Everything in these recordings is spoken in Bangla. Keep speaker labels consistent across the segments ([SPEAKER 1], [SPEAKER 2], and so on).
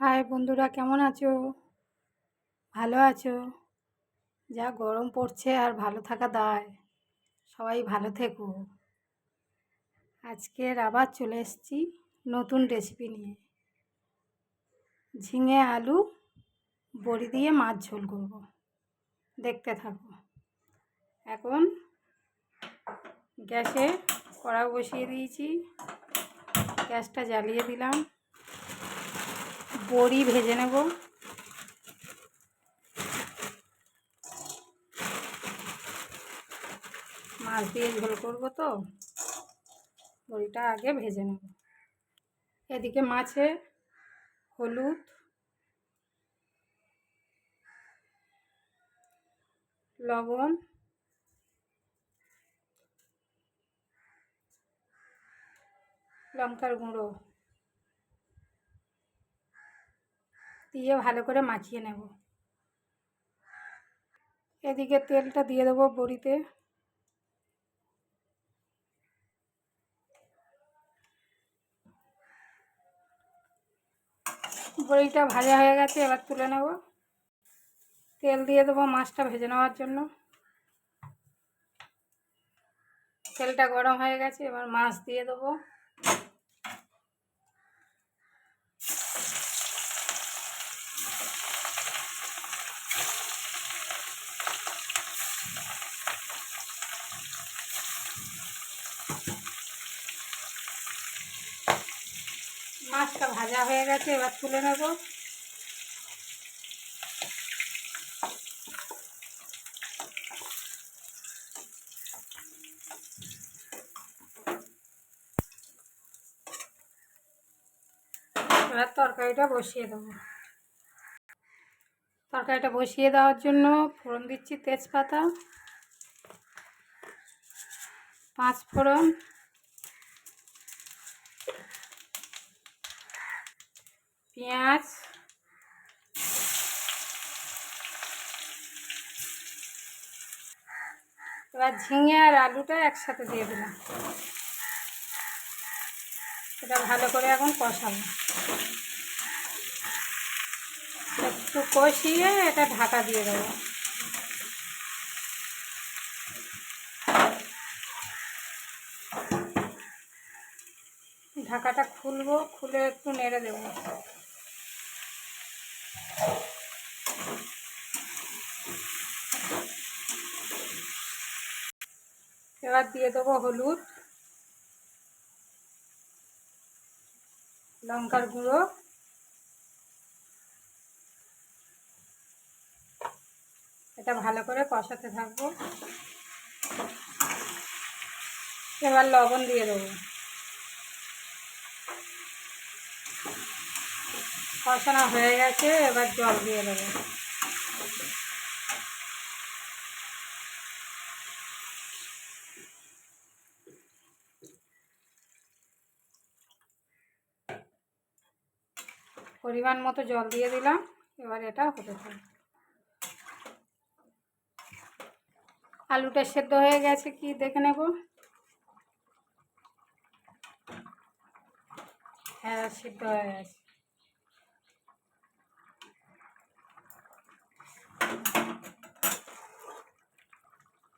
[SPEAKER 1] হাই বন্ধুরা, কেমন আছো? ভালো আছো? যা গরম পড়ছে আর ভালো থাকা দায়। সবাই ভালো থেকো। আজকের আবার চলে এসেছি নতুন রেসিপি নিয়ে। ঝিঙে আলু বড়ি দিয়ে মাছ ঝোল করব, দেখতে থাকো। এখন গ্যাসে কড়া বসিয়ে দিয়েছি, গ্যাসটা জ্বালিয়ে দিলাম। বড়ি ভেজে নেব। মাছ দিয়ে ঝোল করবো তো, বড়িটা আগে ভেজে নেব। এদিকে মাছে হলুদ, লবণ, লঙ্কার গুঁড়ো দিয়ে ভালো করে মাখিয়ে নেব। এদিকে তেলটা দিয়ে দেবো বড়িতে। বড়িটা ভাজা হয়ে গেছে, এবার তুলে নেব। তেল দিয়ে দেবো মাছটা ভেজে নেওয়ার জন্য। তেলটা গরম হয়ে গেছে, এবার মাছ দিয়ে দেবো। মাছটা ভাজা হয়ে গেছে, এবার তুলে নেব। এবার তরকারিটা বসিয়ে দেবো। তরকারিটা বসিয়ে দেওয়ার জন্য ফোড়ন দিচ্ছি তেজপাতা, 5 ফোড়ন, পেঁয়াজ, এবার ঝিঙে আর আলুটা একসাথে দিয়ে দিলাম। এটা ভালো করে এখন কষাবো। একটু কষিয়ে এটা ঢাকা দিয়ে দেবো। ঢাকাটা খুলবো, খুলে একটু নেড়ে দেবো। এবার দিয়ে দেবো হলুদ, লঙ্কার গুঁড়ো, এটা ভালো করে কষাতে থাকবো। এবার লবণ দিয়ে দেবো। কষানো হয়ে গেছে, এবার জল দিয়ে দেবো। পরিমাণ মতো জল দিয়ে দিলাম। এবার এটা হতে থাকবে। আলুটা সেদ্ধ হয়ে গেছে কি দেখে নেব। হ্যাঁ, সেদ্ধ হয়ে গেছে।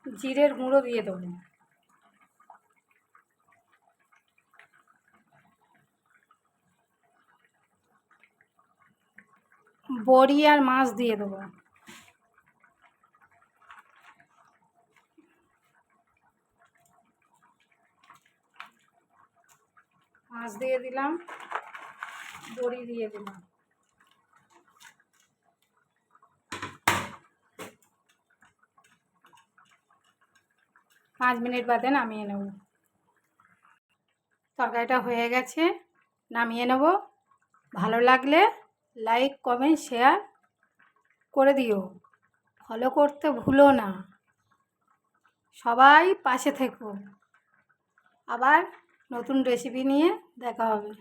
[SPEAKER 1] জিরের গুঁড়ো দিয়ে দেবো। বড়ি আর মাছ দিয়ে দেবো। মাছ দিয়ে দিলাম, বড়ি দিয়ে দিলাম। পাঁচ মিনিট বাদে নামিয়ে নেব। তরকারিটা হয়ে গেছে, নামিয়ে নেব। ভালো লাগলে লাইক, কমেন্ট, শেয়ার করে দিও। ফলো করতে ভুলো না। সবাই পাশে থেকো। আবার নতুন রেসিপি নিয়ে দেখা হবে।